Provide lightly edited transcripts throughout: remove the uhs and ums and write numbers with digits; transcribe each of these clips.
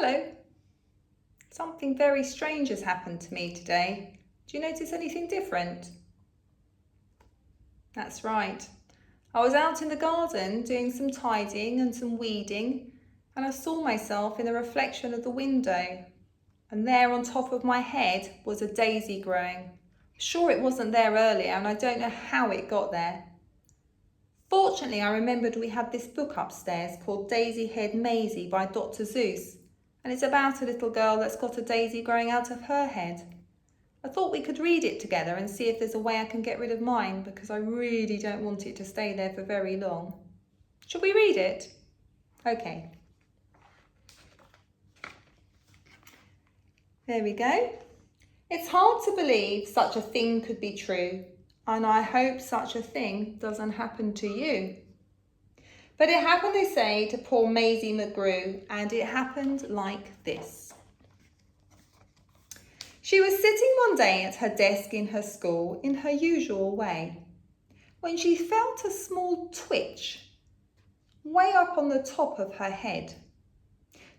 Hello. Something very strange has happened to me today. Do you notice anything different? That's right. I was out in the garden doing some tidying and some weeding, and I saw myself in the reflection of the window. And there on top of my head was a daisy growing. Sure, it wasn't there earlier, and I don't know how it got there. Fortunately, I remembered we had this book upstairs called Daisy Head Mayzie by Dr. Seuss, and it's about a little girl that's got a daisy growing out of her head. I thought we could read it together and see if there's a way I can get rid of mine, because I really don't want it to stay there for very long. Shall we read it? Okay. There we go. It's hard to believe such a thing could be true, and I hope such a thing doesn't happen to you. But it happened, they say, to poor Mayzie McGrew, and it happened like this. She was sitting one day at her desk in her school in her usual way, when she felt a small twitch way up on the top of her head.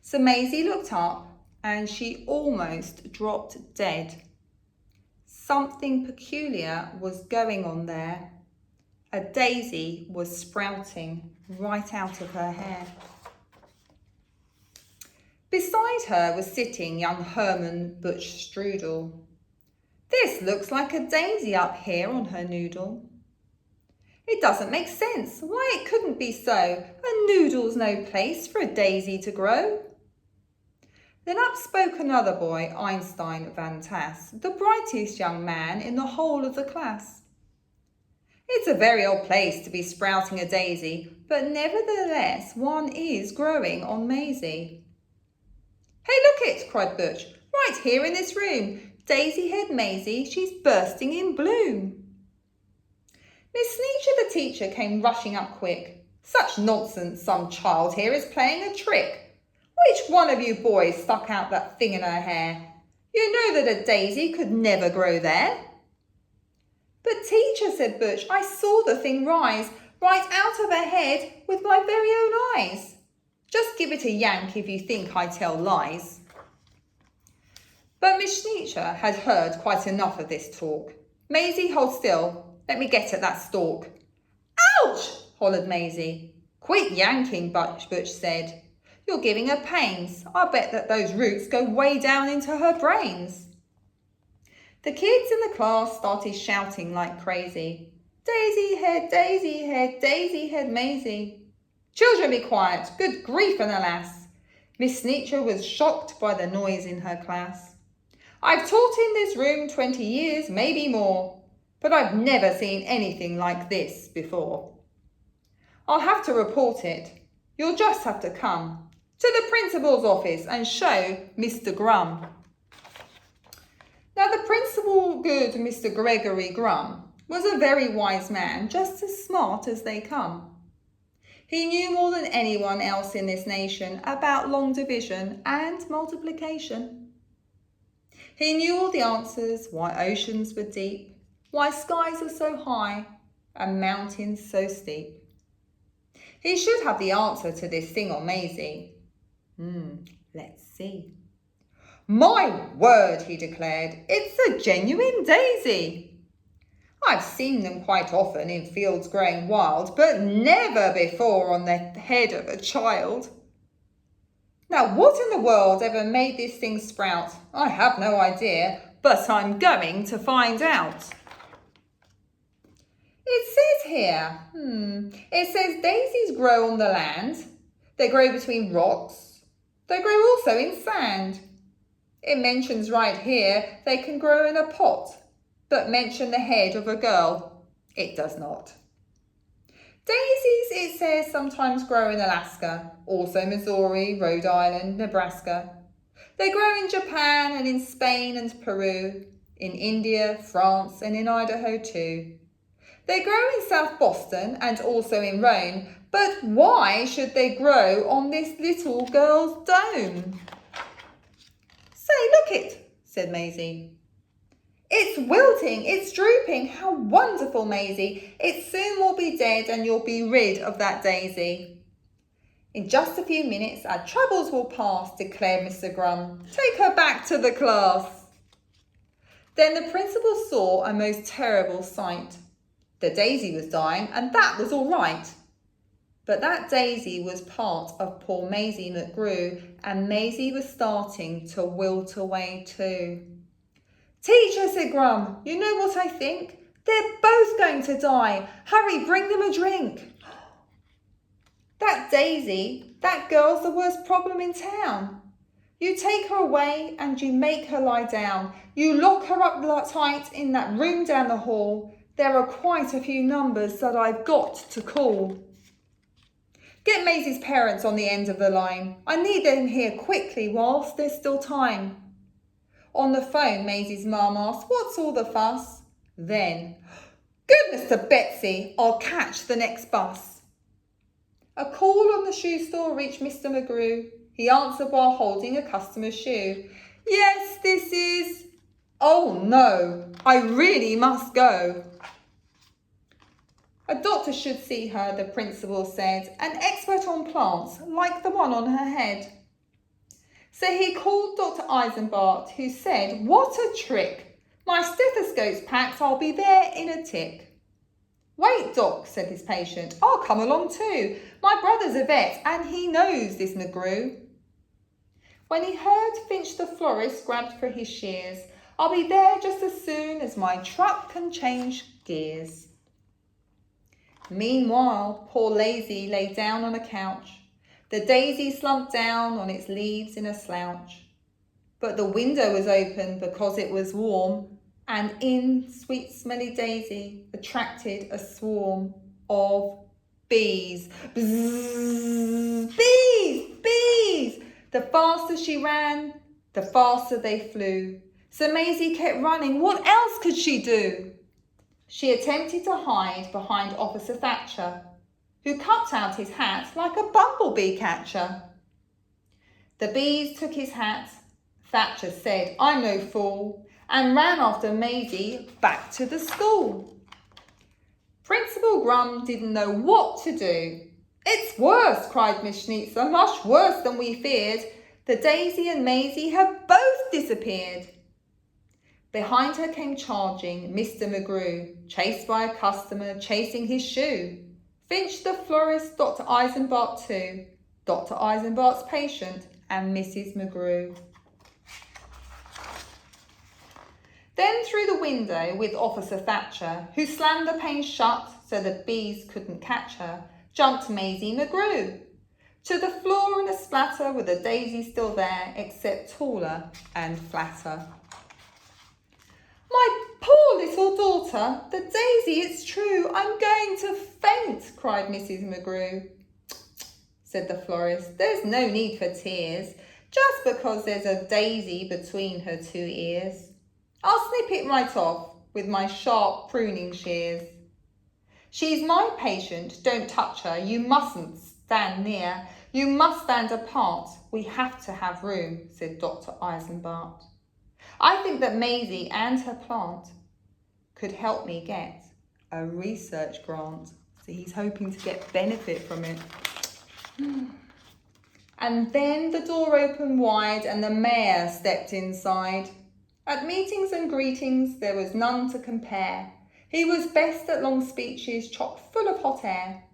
So Mayzie looked up and she almost dropped dead. Something peculiar was going on there. A daisy was sprouting right out of her hair. Beside her was sitting young Herman Butch Strudel. This looks like a daisy up here on her noodle. It doesn't make sense. Why it couldn't be so? A noodle's no place for a daisy to grow. Then up spoke another boy, Einstein Van Tass, the brightest young man in the whole of the class. It's a very odd place to be sprouting a daisy, but nevertheless one is growing on Mayzie. Hey, look it, cried Butch, right here in this room. Daisy head Mayzie, she's bursting in bloom. Miss Sneecher the teacher came rushing up quick. Such nonsense, some child here is playing a trick. Which one of you boys stuck out that thing in her hair? You know that a daisy could never grow there. But teacher, said Butch, I saw the thing rise right out of her head with my very own eyes. Just give it a yank if you think I tell lies. But Miss Sneecher had heard quite enough of this talk. Mayzie, hold still. Let me get at that stalk. Ouch! hollered Mayzie. Quit yanking, Butch said. You're giving her pains. I bet that those roots go way down into her brains. The kids in the class started shouting like crazy. Daisy head, Daisy head, Daisy head Mayzie. Children, be quiet. Good grief and alas. Miss Sneecher was shocked by the noise in her class. I've taught in this room 20 years, maybe more, but I've never seen anything like this before. I'll have to report it. You'll just have to come to the principal's office and show Mr. Grum. Now the principal, good Mr. Gregory Grum, was a very wise man, just as smart as they come. He knew more than anyone else in this nation about long division and multiplication. He knew all the answers, why oceans were deep, why skies are so high and mountains so steep. He should have the answer to this thing on Mayzie. Let's see. My word, he declared, it's a genuine daisy. I've seen them quite often in fields growing wild, but never before on the head of a child. Now, what in the world ever made this thing sprout? I have no idea, but I'm going to find out. It says here, it says daisies grow on the land. They grow between rocks. They grow also in sand. It mentions right here they can grow in a pot, but mention the head of a girl. It does not. Daisies, it says, sometimes grow in Alaska, also Missouri, Rhode Island, Nebraska. They grow in Japan and in Spain and Peru, in India, France and in Idaho too. They grow in South Boston and also in Rome, but why should they grow on this little girl's dome? Say, look it, said Mayzie. It's wilting, it's drooping. How wonderful, Mayzie. It soon will be dead and you'll be rid of that daisy. In just a few minutes, our troubles will pass, declared Mr. Grum. Take her back to the class. Then the principal saw a most terrible sight. The daisy was dying, and that was all right. But that daisy was part of poor Mayzie McGrew, and Mayzie was starting to wilt away too. Teacher, said Grum, you know what I think? They're both going to die. Hurry, bring them a drink. That Daisy, that girl's the worst problem in town. You take her away and you make her lie down. You lock her up tight in that room down the hall. There are quite a few numbers that I've got to call. Get Maisie's parents on the end of the line. I need them here quickly whilst there's still time. On the phone, Maisie's mum asked, what's all the fuss? Then, goodness to Betsy, I'll catch the next bus. A call on the shoe store reached Mr. McGrew. He answered while holding a customer's shoe. Yes, this is... Oh no, I really must go. A doctor should see her, the principal said, an expert on plants, like the one on her head. So he called Dr. Eisenbart, who said, what a trick! My stethoscope's packed, I'll be there in a tick. Wait, Doc, said his patient, I'll come along too. My brother's a vet, and he knows this McGrew. When he heard Finch the florist grabbed for his shears, I'll be there just as soon as my truck can change gears. Meanwhile, poor Lazy lay down on a couch. The daisy slumped down on its leaves in a slouch. But the window was open because it was warm, and in sweet smelly Daisy attracted a swarm of bees. Bzzz, bees, bees! The faster she ran, the faster they flew. So Mayzie kept running. What else could she do? She attempted to hide behind Officer Thatcher, who cut out his hat like a bumblebee catcher. The bees took his hat. Thatcher said, I'm no fool, and ran after Mayzie back to the school. Principal Grum didn't know what to do. It's worse, cried Miss Schnitzer, much worse than we feared. The Daisy and Mayzie have both disappeared. Behind her came charging Mr. McGrew, chased by a customer chasing his shoe. Finch the florist, Dr. Eisenbart too, Dr. Eisenbart's patient and Mrs. McGrew. Then through the window with Officer Thatcher, who slammed the pane shut so the bees couldn't catch her, jumped Mayzie McGrew. To the floor in a splatter with the daisy still there, except taller and flatter. My poor little daughter, the daisy, it's true, I'm going to faint, cried Mrs. McGrew. Said the florist, there's no need for tears, just because there's a daisy between her two ears. I'll snip it right off with my sharp pruning shears. She's my patient, don't touch her, you mustn't stand near, you must stand apart, we have to have room, said Dr. Eisenbart. I think that Mayzie and her plant could help me get a research grant. So he's hoping to get benefit from it. And then the door opened wide and the mayor stepped inside. At meetings and greetings there was none to compare. He was best at long speeches chock full of hot air.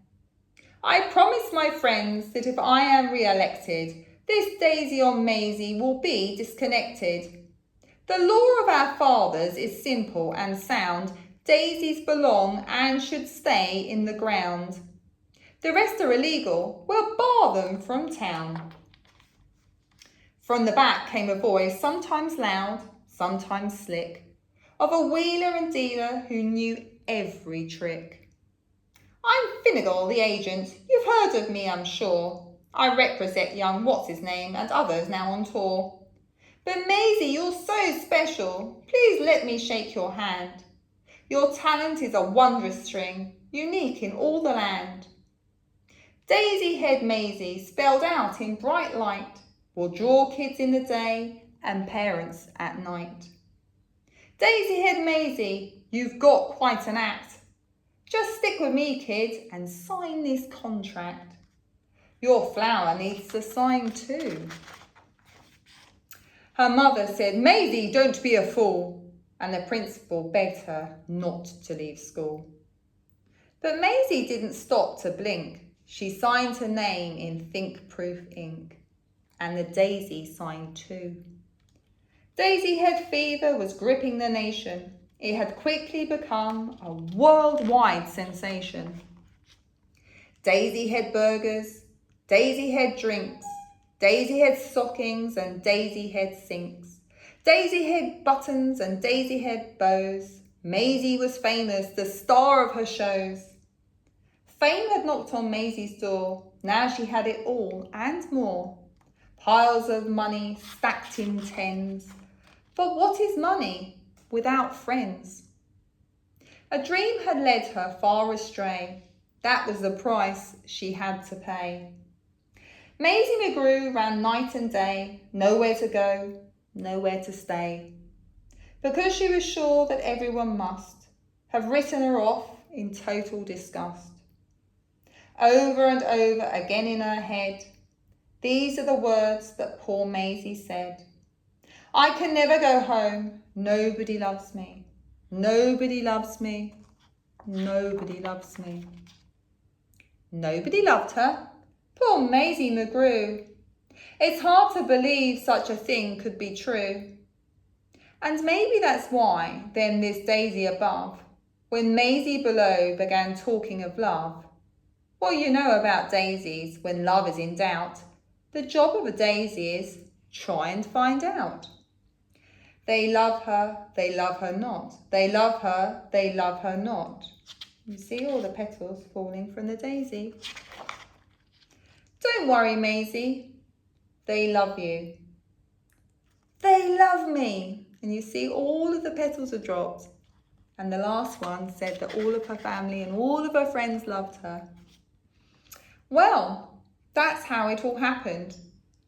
I promise my friends that if I am re-elected, this Daisy or Mayzie will be disconnected. The law of our fathers is simple and sound. Daisies belong and should stay in the ground. The rest are illegal. We'll bar them from town. From the back came a voice, sometimes loud, sometimes slick, of a wheeler and dealer who knew every trick. I'm Finnegal, the agent. You've heard of me, I'm sure. I represent young what's-his-name and others now on tour. But Mayzie, you're so special. Please let me shake your hand. Your talent is a wondrous string, unique in all the land. Daisy-head Mayzie, spelled out in bright light, will draw kids in the day and parents at night. Daisy-head Mayzie, you've got quite an act. Just stick with me, kid, and sign this contract. Your flower needs a sign too. Her mother said, Mayzie, don't be a fool. And the principal begged her not to leave school. But Mayzie didn't stop to blink. She signed her name in think-proof ink. And the daisy signed too. Daisy head fever was gripping the nation. It had quickly become a worldwide sensation. Daisy head burgers, daisy head drinks, daisy head stockings and daisy head sinks, daisy head buttons and daisy head bows. Mayzie was famous, the star of her shows. Fame had knocked on Maizie's door. Now she had it all and more. Piles of money stacked in tens. But what is money without friends? A dream had led her far astray. That was the price she had to pay. Mayzie McGrew ran night and day, nowhere to go, nowhere to stay, because she was sure that everyone must have written her off in total disgust. Over and over again in her head, these are the words that poor Mayzie said. I can never go home, nobody loves me, nobody loves me, nobody loves me. Nobody loved her. Poor Mayzie McGrew. It's hard to believe such a thing could be true. And maybe that's why, then this daisy above, when Mayzie below began talking of love. Well, you know about daisies, when love is in doubt, the job of a daisy is try and find out. They love her not. They love her not. You see all the petals falling from the daisy. Don't worry, Mayzie. They love you. They love me. And you see all of the petals are dropped. And the last one said that all of her family and all of her friends loved her. Well, that's how it all happened.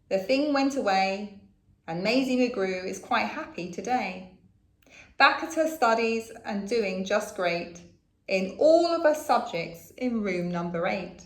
The thing went away and Mayzie McGrew is quite happy today. Back at her studies and doing just great in all of her subjects in room number 8.